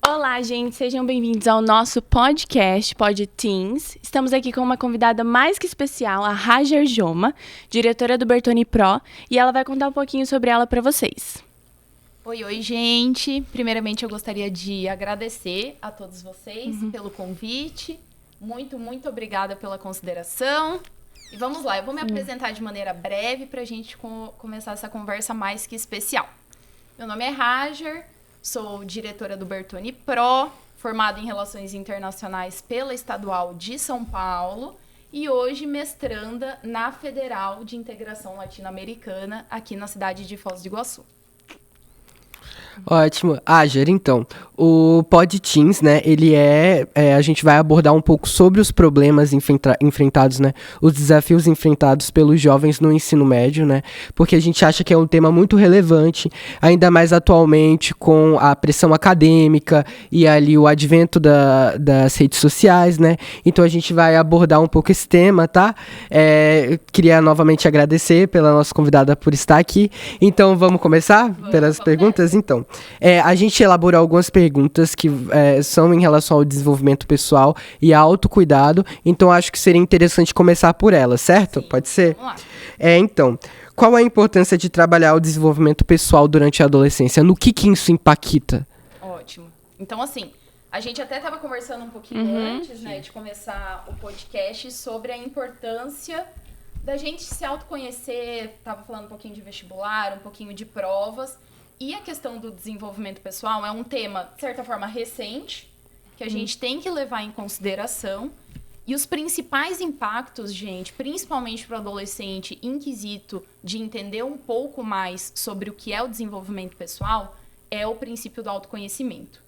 Olá, gente, sejam bem-vindos ao nosso podcast, Pod Teens. Estamos aqui com uma convidada mais que especial, a Hajar Joma, diretora do Bertoni Pro, e ela vai contar um pouquinho sobre ela para vocês. Oi, gente. Primeiramente, eu gostaria de agradecer a todos vocês pelo convite. Muito obrigada pela consideração. E vamos lá, eu vou me apresentar de maneira breve para a gente começar essa conversa mais que especial. Meu nome é Hajar, sou diretora do Bertoni Pro, formada em Relações Internacionais pela Estadual de São Paulo e hoje mestranda na Federal de Integração Latino-Americana aqui na cidade de Foz do Iguaçu. Ótimo. Hajar, então, o Pod Teens, né, ele a gente vai abordar um pouco sobre os problemas enfrentados, né, os desafios enfrentados pelos jovens no ensino médio, né, porque a gente acha que é um tema muito relevante, ainda mais atualmente com a pressão acadêmica e ali o advento das redes sociais, né, então a gente vai abordar um pouco esse tema, tá? Queria novamente agradecer pela nossa convidada por estar aqui, então vamos começar pelas perguntas, então. A gente elaborou algumas perguntas que são em relação ao desenvolvimento pessoal e autocuidado, então acho que seria interessante começar por elas, certo? Sim. Pode ser? Vamos lá. Então, qual a importância de trabalhar o desenvolvimento pessoal durante a adolescência? No que isso impacta? Ótimo. Então, assim, a gente até estava conversando um pouquinho antes, né, de começar o podcast sobre a importância da gente se autoconhecer. Tava falando um pouquinho de vestibular, um pouquinho de provas. E a questão do desenvolvimento pessoal é um tema, de certa forma, recente, que a gente tem que levar em consideração. E os principais impactos, gente, principalmente para o adolescente em quesito de entender um pouco mais sobre o que é o desenvolvimento pessoal, é o princípio do autoconhecimento.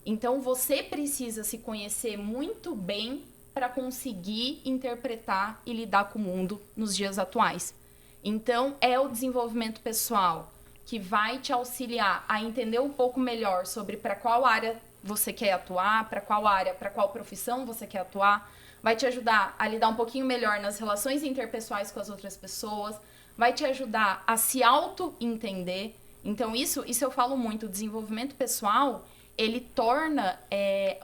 Então, você precisa se conhecer muito bem para conseguir interpretar e lidar com o mundo nos dias atuais. Então, é o desenvolvimento pessoal que vai te auxiliar a entender um pouco melhor sobre para qual área você quer atuar, para qual profissão você quer atuar, vai te ajudar a lidar um pouquinho melhor nas relações interpessoais com as outras pessoas, vai te ajudar a se auto-entender. Então, isso eu falo muito, o desenvolvimento pessoal, ele torna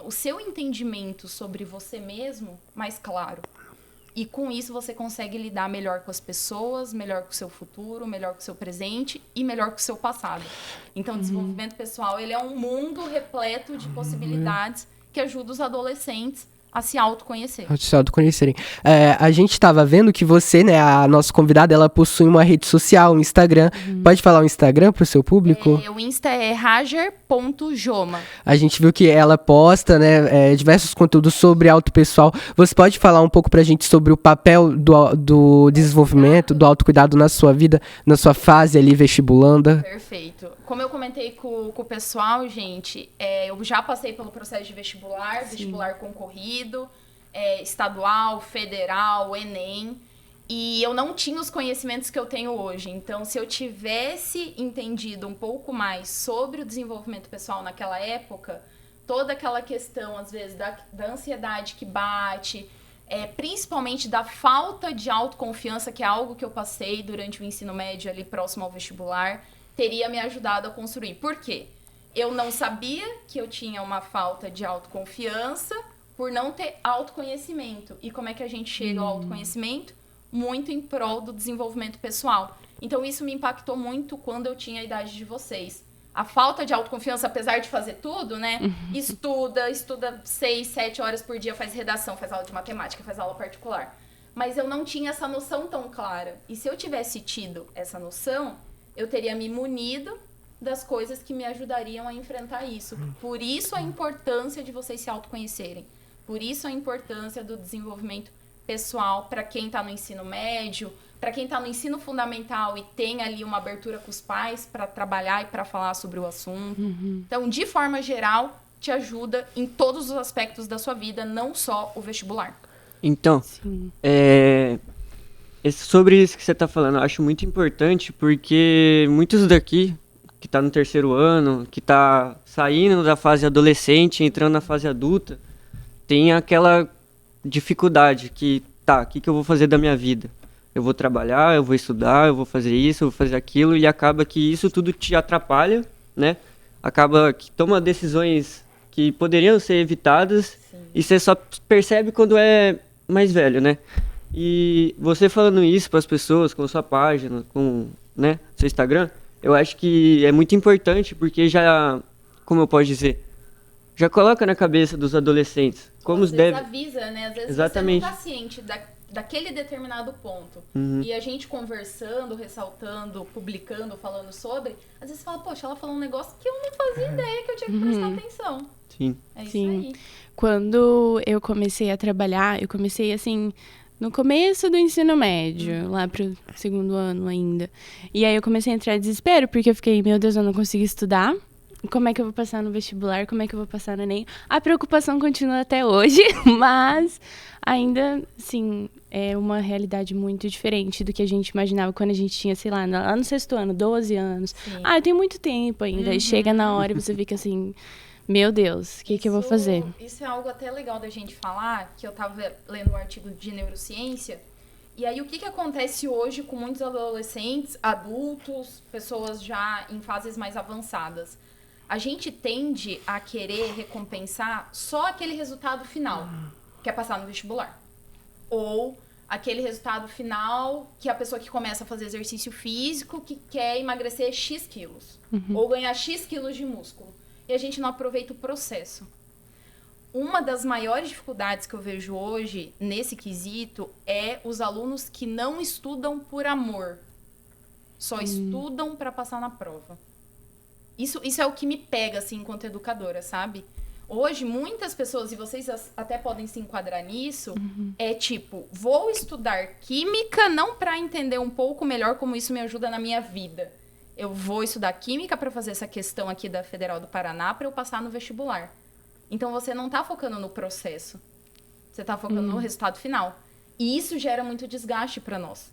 o seu entendimento sobre você mesmo mais claro. E com isso você consegue lidar melhor com as pessoas, melhor com o seu futuro, melhor com o seu presente e melhor com o seu passado. Então, o desenvolvimento pessoal, ele é um mundo repleto de possibilidades que ajuda os adolescentes a se autoconhecer. Se autoconhecerem. A gente estava vendo que você, né, a nossa convidada, ela possui uma rede social, um Instagram. Pode falar o Instagram para o seu público? O Insta é hajar.joma. A gente viu que ela posta, né, diversos conteúdos sobre autopessoal. Você pode falar um pouco pra gente sobre o papel do desenvolvimento, do autocuidado na sua vida, na sua fase ali vestibulanda? Perfeito. Como eu comentei com o pessoal, gente, eu já passei pelo processo de vestibular, vestibular concorrido, estadual, federal, Enem, e eu não tinha os conhecimentos que eu tenho hoje. Então, se eu tivesse entendido um pouco mais sobre o desenvolvimento pessoal naquela época, toda aquela questão, às vezes, da ansiedade que bate, principalmente da falta de autoconfiança, que é algo que eu passei durante o ensino médio ali próximo ao vestibular, teria me ajudado a construir. Por quê? Eu não sabia que eu tinha uma falta de autoconfiança por não ter autoconhecimento. E como é que a gente chega ao autoconhecimento? Muito em prol do desenvolvimento pessoal. Então, isso me impactou muito quando eu tinha a idade de vocês. A falta de autoconfiança, apesar de fazer tudo, né? Estuda 6, 7 horas por dia, faz redação, faz aula de matemática, faz aula particular. Mas eu não tinha essa noção tão clara. E se eu tivesse tido essa noção, eu teria me munido das coisas que me ajudariam a enfrentar isso. Por isso a importância de vocês se autoconhecerem. Por isso a importância do desenvolvimento pessoal para quem está no ensino médio, para quem está no ensino fundamental e tem ali uma abertura com os pais para trabalhar e para falar sobre o assunto. Então, de forma geral, te ajuda em todos os aspectos da sua vida, não só o vestibular. Então, sobre isso que você está falando, eu acho muito importante, porque muitos daqui, que tá no terceiro ano, que tá saindo da fase adolescente, entrando na fase adulta, tem aquela dificuldade que, o que eu vou fazer da minha vida? Eu vou trabalhar, eu vou estudar, eu vou fazer isso, eu vou fazer aquilo, e acaba que isso tudo te atrapalha, né? acaba que toma decisões que poderiam ser evitadas. Sim. E você só percebe quando é mais velho, né? E você falando isso para as pessoas, com sua página, com, né, seu Instagram, eu acho que é muito importante, porque já, como eu posso dizer, já coloca na cabeça dos adolescentes como Às vezes avisa, né? Às vezes Exatamente. você não tá ciente daquele determinado ponto. E a gente conversando, ressaltando, publicando, falando sobre, às vezes fala, poxa, ela falou um negócio que eu não fazia ideia que eu tinha que prestar atenção. Sim. É isso Sim. aí. Quando eu comecei a trabalhar, eu comecei assim, no começo do ensino médio, lá pro 2º ano ainda. E aí eu comecei a entrar em desespero, porque eu fiquei, meu Deus, eu não consigo estudar. Como é que eu vou passar no vestibular? Como é que eu vou passar no Enem? A preocupação continua até hoje, mas ainda, assim, é uma realidade muito diferente do que a gente imaginava quando a gente tinha, sei lá, lá no 6º ano, 12 anos. Sim. Ah, eu tenho muito tempo ainda. E chega na hora e você fica assim, meu Deus, o que eu vou fazer? Isso é algo até legal da gente falar, que eu tava lendo um artigo de neurociência. E aí, o que acontece hoje com muitos adolescentes, adultos, pessoas já em fases mais avançadas? A gente tende a querer recompensar só aquele resultado final, que é passar no vestibular. Ou aquele resultado final que é a pessoa que começa a fazer exercício físico, que quer emagrecer X quilos. Ou ganhar X quilos de músculo. E a gente não aproveita o processo. Uma das maiores dificuldades que eu vejo hoje nesse quesito é os alunos que não estudam por amor. Só estudam para passar na prova. Isso é o que me pega, assim, enquanto educadora, sabe? Hoje, muitas pessoas, e vocês até podem se enquadrar nisso, é tipo, vou estudar química não para entender um pouco melhor como isso me ajuda na minha vida. Eu vou estudar química para fazer essa questão aqui da Federal do Paraná para eu passar no vestibular. Então, você não tá focando no processo. Você tá focando no resultado final. E isso gera muito desgaste para nós.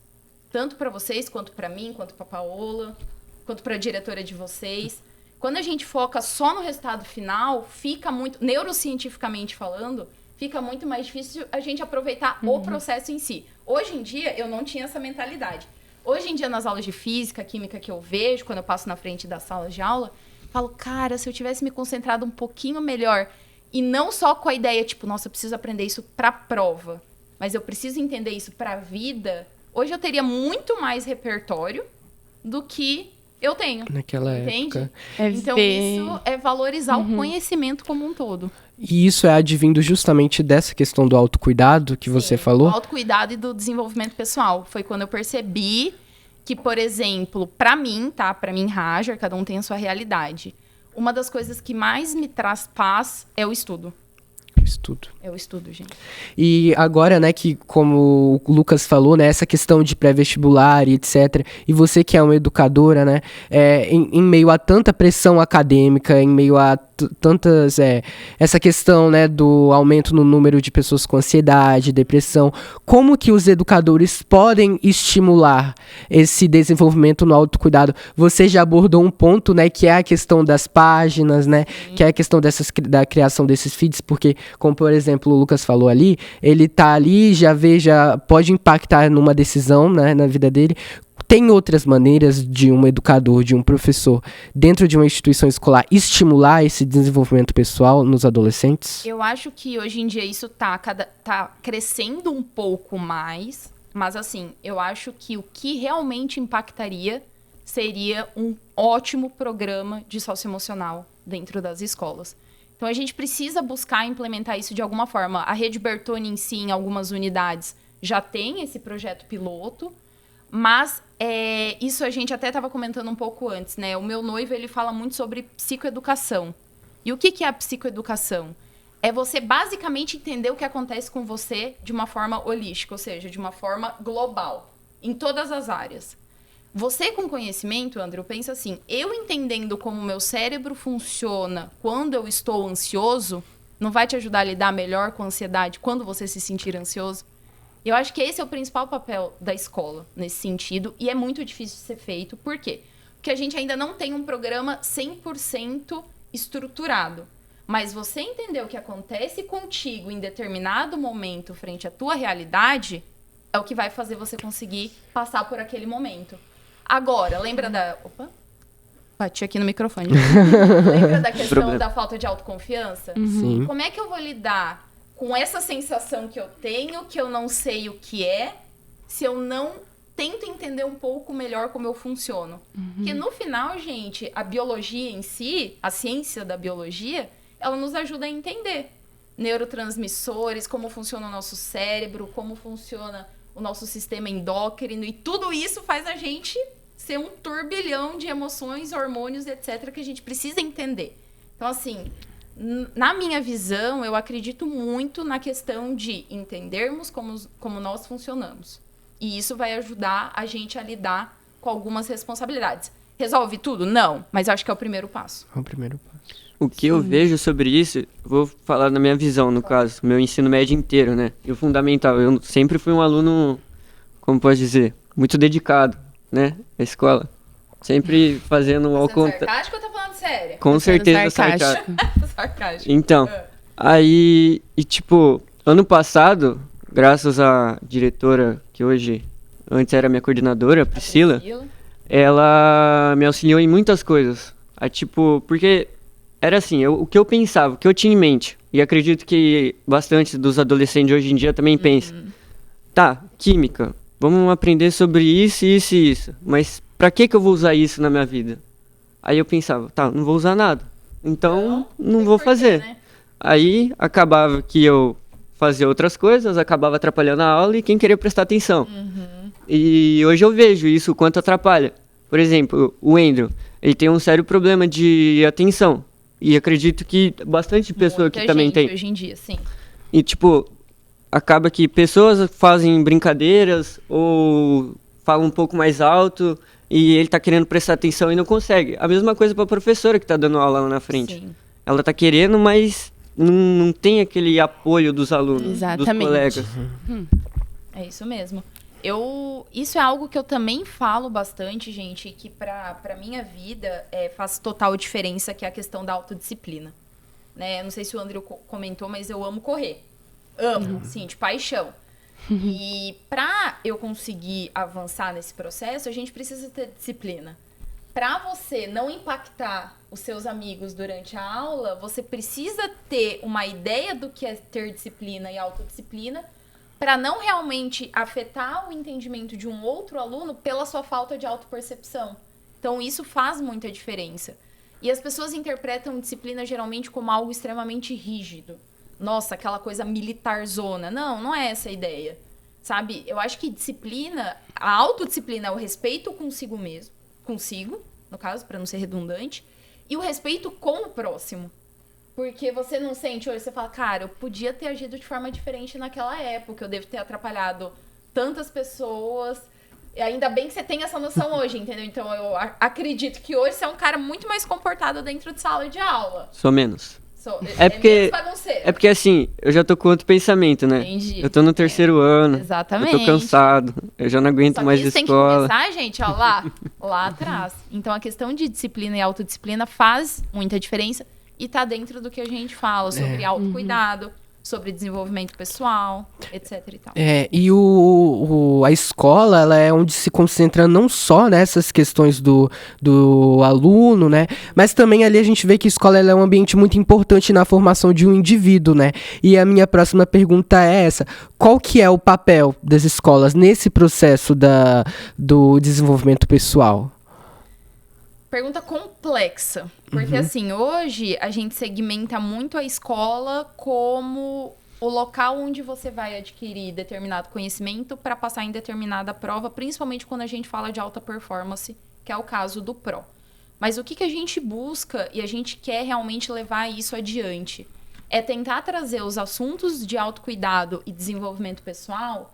Tanto para vocês, quanto para mim, quanto para Paola, quanto para a diretora de vocês. Quando a gente foca só no resultado final, fica muito, neurocientificamente falando, fica muito mais difícil a gente aproveitar o processo em si. Hoje em dia, eu não tinha essa mentalidade. Hoje em dia, nas aulas de física, química que eu vejo, quando eu passo na frente das salas de aula, falo, cara, se eu tivesse me concentrado um pouquinho melhor, e não só com a ideia, tipo, nossa, eu preciso aprender isso pra prova, mas eu preciso entender isso pra vida, hoje eu teria muito mais repertório do que eu tenho. Naquela entende? época. Então, isso é valorizar o conhecimento como um todo. E isso é advindo justamente dessa questão do autocuidado que você falou? Do autocuidado e do desenvolvimento pessoal. Foi quando eu percebi que, por exemplo, pra mim, tá? Pra mim, Rajar, cada um tem a sua realidade. Uma das coisas que mais me traz paz é o estudo. Estudo. É o estudo, gente. E agora, né, que como o Lucas falou, né, essa questão de pré-vestibular e etc. E você que é uma educadora, né, em meio a tanta pressão acadêmica, em meio a tantas, essa questão, né, do aumento no número de pessoas com ansiedade, depressão, como que os educadores podem estimular esse desenvolvimento no autocuidado? Você já abordou um ponto, né, que é a questão das páginas, né, que é a questão da criação desses feeds, porque, como por exemplo o Lucas falou ali, ele tá ali, já pode impactar numa decisão, né, na vida dele. Tem outras maneiras de um educador, de um professor, dentro de uma instituição escolar, estimular esse desenvolvimento pessoal nos adolescentes? Eu acho que hoje em dia isso tá crescendo um pouco mais, mas assim, eu acho que o que realmente impactaria seria um ótimo programa de socioemocional dentro das escolas. Então, a gente precisa buscar implementar isso de alguma forma. A Rede Bertone em si, em algumas unidades, já tem esse projeto piloto, mas isso a gente até estava comentando um pouco antes, né? O meu noivo, ele fala muito sobre psicoeducação. E o que é a psicoeducação? É você basicamente entender o que acontece com você de uma forma holística, ou seja, de uma forma global, em todas as áreas. Você com conhecimento, André, pensa assim, eu entendendo como o meu cérebro funciona quando eu estou ansioso, não vai te ajudar a lidar melhor com a ansiedade quando você se sentir ansioso? Eu acho que esse é o principal papel da escola nesse sentido, e é muito difícil de ser feito. Por quê? Porque a gente ainda não tem um programa 100% estruturado. Mas você entender o que acontece contigo em determinado momento frente à tua realidade é o que vai fazer você conseguir passar por aquele momento. Agora, lembra da... Opa! Bati aqui no microfone. Lembra da questão Problema. da falta de autoconfiança? Sim. Como é que eu vou lidar com essa sensação que eu tenho, que eu não sei o que é, se eu não tento entender um pouco melhor como eu funciono? Porque no final, gente, a biologia em si, a ciência da biologia, ela nos ajuda a entender neurotransmissores, como funciona o nosso cérebro, como funciona o nosso sistema endócrino, e tudo isso faz a gente ser um turbilhão de emoções, hormônios, etc., que a gente precisa entender. Então, assim, na minha visão, eu acredito muito na questão de entendermos como nós funcionamos. E isso vai ajudar a gente a lidar com algumas responsabilidades. Resolve tudo? Não, mas acho que é o primeiro passo. É o primeiro passo. O que eu vejo sobre isso, vou falar na minha visão, no caso, meu ensino médio inteiro, né? E o fundamental, eu sempre fui um aluno, como posso dizer, muito dedicado, né? À escola. Sempre fazendo ao Sendo contrário. sarcástico ou tá falando sério? Com certeza sarcástico. sarcástico. Sarcástico. Então, aí, e tipo, ano passado, graças à diretora, que hoje, antes era minha coordenadora, a Priscila, ela me auxiliou em muitas coisas. Aí, tipo, porque era assim, o que eu pensava, o que eu tinha em mente, e acredito que bastante dos adolescentes hoje em dia também pensam. Tá, química, vamos aprender sobre isso, isso e isso, mas pra que eu vou usar isso na minha vida? Aí eu pensava, tá, não vou usar nada, então não vou fazer. Né? Aí acabava que eu fazia outras coisas, acabava atrapalhando a aula e quem queria prestar atenção. E hoje eu vejo isso, o quanto atrapalha. Por exemplo, o Andrew, ele tem um sério problema de atenção. E acredito que bastante pessoa Muita que também gente tem. hoje em dia, sim. E tipo, acaba que pessoas fazem brincadeiras ou falam um pouco mais alto e ele tá querendo prestar atenção e não consegue. A mesma coisa pra professora que tá dando aula lá na frente. Sim. Ela tá querendo, mas não tem aquele apoio dos alunos, Exatamente. dos colegas. É isso mesmo. Isso é algo que eu também falo bastante, gente, que pra minha vida faz total diferença, que é a questão da autodisciplina. Né? Eu não sei se o André comentou, mas eu amo correr. Amo, sim, de paixão. E pra eu conseguir avançar nesse processo, a gente precisa ter disciplina. Pra você não impactar os seus amigos durante a aula, você precisa ter uma ideia do que é ter disciplina e autodisciplina, para não realmente afetar o entendimento de um outro aluno pela sua falta de autopercepção. Então, isso faz muita diferença. E as pessoas interpretam disciplina geralmente como algo extremamente rígido. Nossa, aquela coisa militarzona. Não, não é essa a ideia. Sabe? Eu acho que disciplina, a autodisciplina é o respeito consigo mesmo, consigo, no caso, para não ser redundante, e o respeito com o próximo. Porque você não sente hoje, você fala, cara, eu podia ter agido de forma diferente naquela época, eu devo ter atrapalhado tantas pessoas. E ainda bem que você tem essa noção hoje, entendeu? Então eu acredito que hoje você é um cara muito mais comportado dentro de sala de aula. Só menos. É porque- menos bagunceiro. É porque assim, eu já tô com outro pensamento, né? Entendi. Eu tô no terceiro ano, Exatamente. eu tô cansado, eu já não aguento Só que mais isso tem que escola. começar, gente, ó, lá atrás. Então a questão de disciplina e autodisciplina faz muita diferença e tá dentro do que a gente fala sobre autocuidado, sobre desenvolvimento pessoal, etc e tal. E a escola, ela é onde se concentra não só nessas questões do aluno, né? Mas também ali a gente vê que a escola ela é um ambiente muito importante na formação de um indivíduo, né? E a minha próxima pergunta é essa. Qual que é o papel das escolas nesse processo do desenvolvimento pessoal? Pergunta complexa, porque assim, hoje a gente segmenta muito a escola como o local onde você vai adquirir determinado conhecimento para passar em determinada prova, principalmente quando a gente fala de alta performance, que é o caso do PRO. Mas o que a gente busca e a gente quer realmente levar isso adiante é tentar trazer os assuntos de autocuidado e desenvolvimento pessoal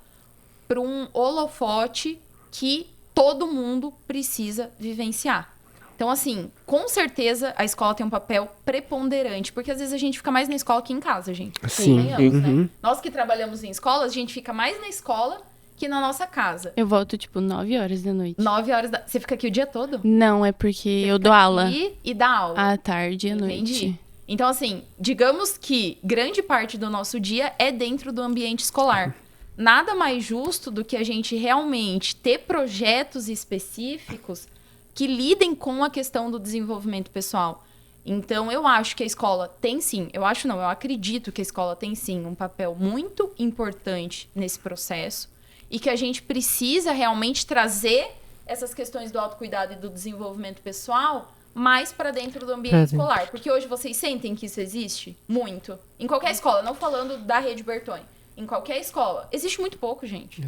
para um holofote que todo mundo precisa vivenciar. Então, assim, com certeza a escola tem um papel preponderante, porque às vezes a gente fica mais na escola que em casa, gente. Sim. Convenhamos, né? Nós que trabalhamos em escolas, a gente fica mais na escola que na nossa casa. Eu volto, tipo, 9 horas da noite. 9 horas da... Você fica aqui o dia todo? Não, é porque eu dou aula E dá aula. à tarde e à Entendi. noite. Então, assim, digamos que grande parte do nosso dia é dentro do ambiente escolar. Nada mais justo do que a gente realmente ter projetos específicos que lidem com a questão do desenvolvimento pessoal. Então, eu acho que a escola tem sim, eu acredito que a escola tem sim um papel muito importante nesse processo e que a gente precisa realmente trazer essas questões do autocuidado e do desenvolvimento pessoal mais para dentro do ambiente escolar. Porque hoje vocês sentem que isso existe? Muito. Em qualquer escola, não falando da Rede Bertoni. Em qualquer escola. Existe muito pouco, gente.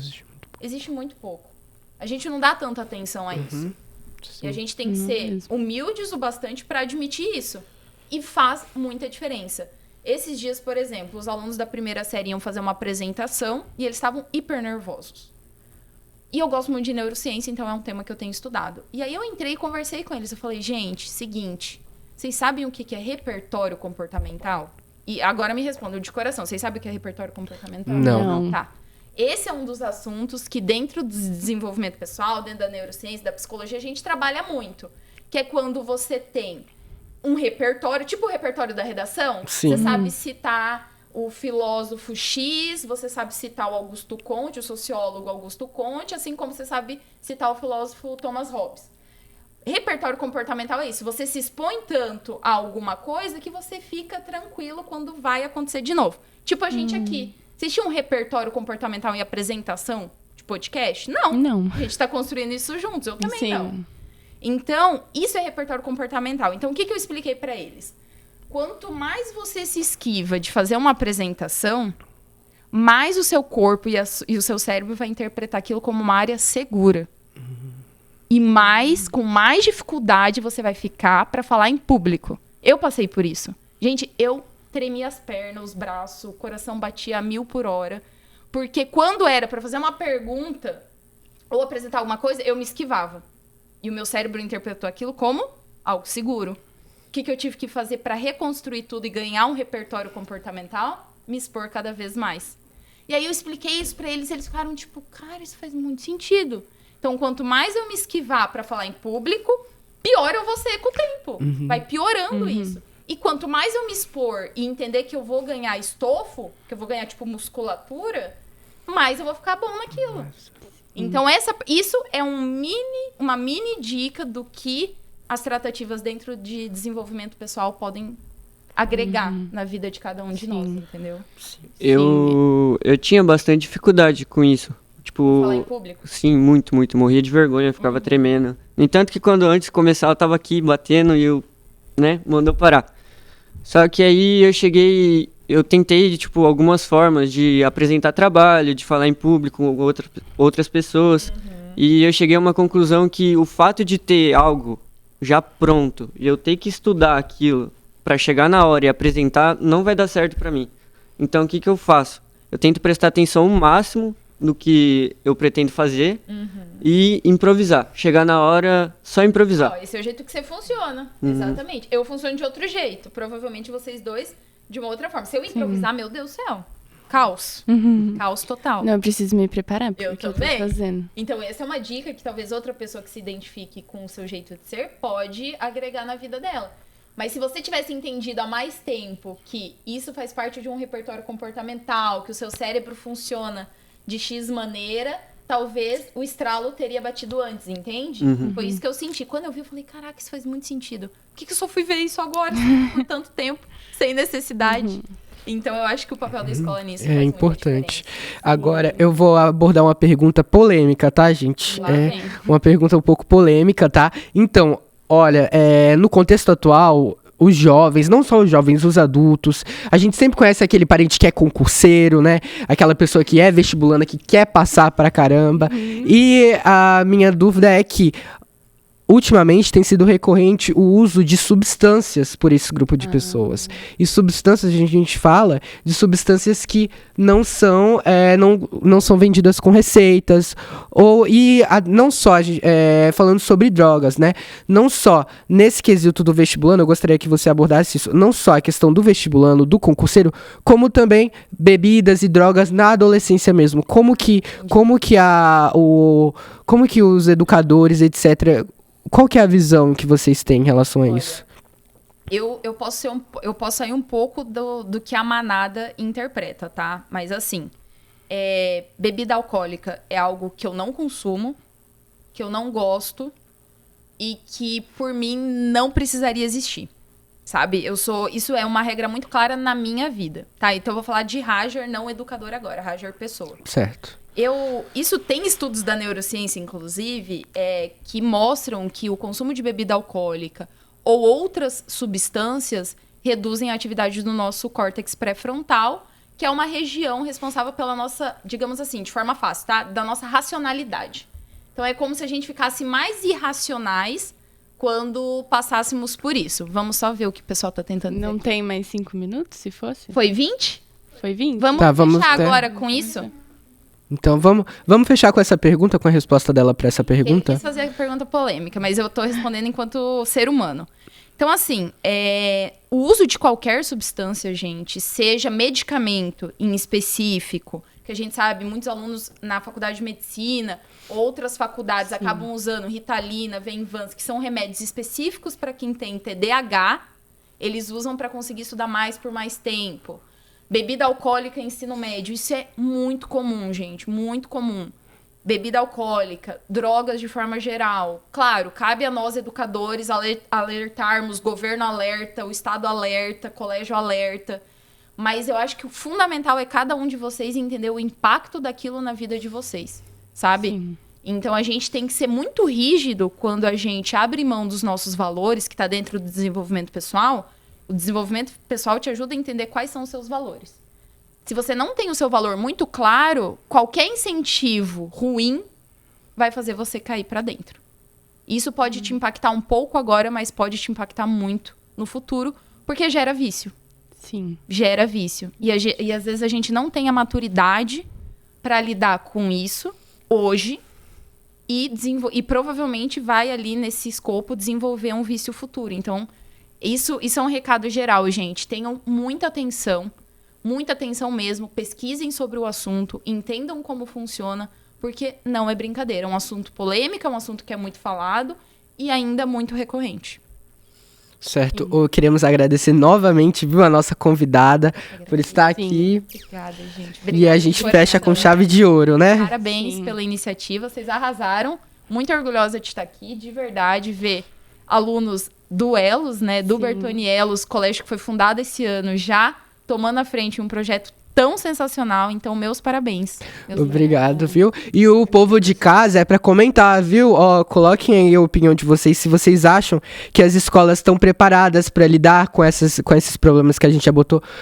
Existe muito pouco. A gente não dá tanta atenção a isso. E a gente tem que ser humildes o bastante para admitir isso. E faz muita diferença. Esses dias, por exemplo, os alunos da primeira série iam fazer uma apresentação e eles estavam hiper nervosos. E eu gosto muito de neurociência, então é um tema que eu tenho estudado. E aí eu entrei e conversei com eles. Eu falei, gente, seguinte, vocês sabem o que é repertório comportamental? E agora me respondam de coração, vocês sabem o que é repertório comportamental? Não. Tá. Esse é um dos assuntos que dentro do desenvolvimento pessoal, dentro da neurociência, da psicologia, a gente trabalha muito. Que é quando você tem um repertório, tipo o repertório da redação. Sim. Você sabe citar o filósofo X, você sabe citar o Augusto Comte, o sociólogo Augusto Comte, assim como você sabe citar o filósofo Thomas Hobbes. Repertório comportamental é isso. Você se expõe tanto a alguma coisa que você fica tranquilo quando vai acontecer de novo. Tipo a gente aqui. Vocês tinham um repertório comportamental em apresentação de podcast? Não. A gente tá construindo isso juntos. Eu também não. Então, isso é repertório comportamental. Então, o que eu expliquei para eles? Quanto mais você se esquiva de fazer uma apresentação, mais o seu corpo e o seu cérebro vai interpretar aquilo como uma área segura. E com mais dificuldade você vai ficar para falar em público. Eu passei por isso. Gente, eu tremia as pernas, os braços, o coração batia a 1000 por hora. Porque quando era para fazer uma pergunta ou apresentar alguma coisa, eu me esquivava. E o meu cérebro interpretou aquilo como algo seguro. O que eu tive que fazer para reconstruir tudo e ganhar um repertório comportamental? Me expor cada vez mais. E aí eu expliquei isso para eles, eles ficaram tipo, cara, isso faz muito sentido. Então, quanto mais eu me esquivar para falar em público, pior eu vou ser com o tempo. Vai piorando isso. E quanto mais eu me expor e entender que eu vou ganhar estofo, que eu vou ganhar, tipo, musculatura, mais eu vou ficar bom naquilo. Então, isso é uma mini dica do que as tratativas dentro de desenvolvimento pessoal podem agregar na vida de cada um de nós, entendeu? Eu tinha bastante dificuldade com isso. Tipo, falar em público? Sim, muito. Morria de vergonha, ficava tremendo. No entanto que quando antes de começar eu tava aqui batendo e mandou parar. Só que aí eu tentei, tipo, algumas formas de apresentar trabalho, de falar em público com outras pessoas. E eu cheguei a uma conclusão que o fato de ter algo já pronto e eu ter que estudar aquilo para chegar na hora e apresentar não vai dar certo para mim. Então, o que eu faço? Eu tento prestar atenção ao máximo no que eu pretendo fazer e improvisar. Chegar na hora, só improvisar. Esse é o jeito que você funciona. Exatamente. Eu funciono de outro jeito. Provavelmente vocês dois de uma outra forma. Se eu improvisar, meu Deus do céu. Caos. Caos total. Não, eu preciso me preparar porque eu eu tô também. fazendo. Então, essa é uma dica que talvez outra pessoa que se identifique com o seu jeito de ser pode agregar na vida dela. Mas se você tivesse entendido há mais tempo que isso faz parte de um repertório comportamental, que o seu cérebro funciona de X maneira, talvez o estralo teria batido antes, entende? Foi isso que eu senti. Quando eu vi, eu falei, caraca, isso faz muito sentido. Por que eu só fui ver isso agora, por tanto tempo, sem necessidade? Então, eu acho que o papel da escola nisso faz importante. Agora, eu vou abordar uma pergunta polêmica, tá, gente? Uma pergunta um pouco polêmica, tá? Então, olha, no contexto atual, os jovens, não só os jovens, os adultos, a gente sempre conhece aquele parente que é concurseiro, né? Aquela pessoa que é vestibulanda, que quer passar pra caramba. E a minha dúvida é que, ultimamente, tem sido recorrente o uso de substâncias por esse grupo de pessoas. E substâncias, a gente fala de substâncias que não são vendidas com receitas. Não só, falando sobre drogas, né? Não só nesse quesito do vestibulando, eu gostaria que você abordasse isso. Não só a questão do vestibulando, do concurseiro, como também bebidas e drogas na adolescência mesmo. Como que os educadores, etc., qual que é a visão que vocês têm em relação a isso? Eu posso sair um pouco do que a manada interpreta, tá? Mas assim, bebida alcoólica é algo que eu não consumo, que eu não gosto, e que, por mim, não precisaria existir. Sabe? Isso é uma regra muito clara na minha vida, tá? Então eu vou falar de Hajar, não educador agora, Hajar pessoa. Certo. Isso tem estudos da neurociência, inclusive, que mostram que o consumo de bebida alcoólica ou outras substâncias reduzem a atividade do nosso córtex pré-frontal, que é uma região responsável pela nossa, digamos assim, de forma fácil, tá? Da nossa racionalidade. Então é como se a gente ficasse mais irracionais quando passássemos por isso. Vamos só ver o que o pessoal tá tentando Não dizer. tem mais 5 minutos, se fosse? Foi 20? Foi 20? Vamos vamos fechar ter. agora com isso? Então vamos fechar com essa pergunta, com a resposta dela para essa Ele pergunta? quis fazer a pergunta polêmica, mas eu tô respondendo enquanto ser humano. Então, assim, o uso de qualquer substância, gente, seja medicamento em específico, que a gente sabe, muitos alunos na faculdade de medicina, outras faculdades acabam usando Ritalina, Venvance, que são remédios específicos para quem tem TDAH, eles usam para conseguir estudar mais por mais tempo. Bebida alcoólica em ensino médio, isso é muito comum, gente, muito comum. Bebida alcoólica, drogas de forma geral. Claro, cabe a nós, educadores, alertarmos, governo alerta, o Estado alerta, colégio alerta. Mas eu acho que o fundamental é cada um de vocês entender o impacto daquilo na vida de vocês, sabe? Sim. Então, a gente tem que ser muito rígido quando a gente abre mão dos nossos valores, que está dentro do desenvolvimento pessoal. O desenvolvimento pessoal te ajuda a entender quais são os seus valores. Se você não tem o seu valor muito claro, qualquer incentivo ruim vai fazer você cair para dentro. Isso pode te impactar um pouco agora, mas pode te impactar muito no futuro, porque gera vício. Sim. Gera vício. E às vezes a gente não tem a maturidade para lidar com isso hoje e provavelmente vai ali nesse escopo desenvolver um vício futuro. Então, isso é um recado geral, gente. Tenham muita atenção mesmo. Pesquisem sobre o assunto, entendam como funciona, porque não é brincadeira. É um assunto polêmico, é um assunto que é muito falado e ainda muito recorrente. Certo. Queremos agradecer novamente, viu, a nossa convidada por estar Sim. aqui. Obrigada, gente. E a gente fecha com chave de ouro, né? Parabéns Sim. pela iniciativa, vocês arrasaram. Muito orgulhosa de estar aqui, de verdade, ver alunos do Elos, né, do Sim. Bertoni Elos, colégio que foi fundado esse ano, já tomando à frente um projeto tão sensacional. Então, meus parabéns. Obrigado, viu? E o povo de casa é pra comentar, viu? Ó, coloquem aí a opinião de vocês, se vocês acham que as escolas estão preparadas pra lidar com esses problemas que a gente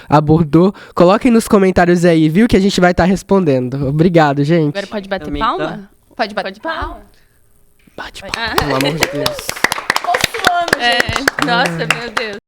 abordou. Coloquem nos comentários aí, viu? Que a gente vai estar respondendo. Obrigado, gente. Agora pode bater Também palma? tá. Pode bater palma? Bate palma, pelo amor de Deus. Tô suando, gente. Nossa, meu Deus.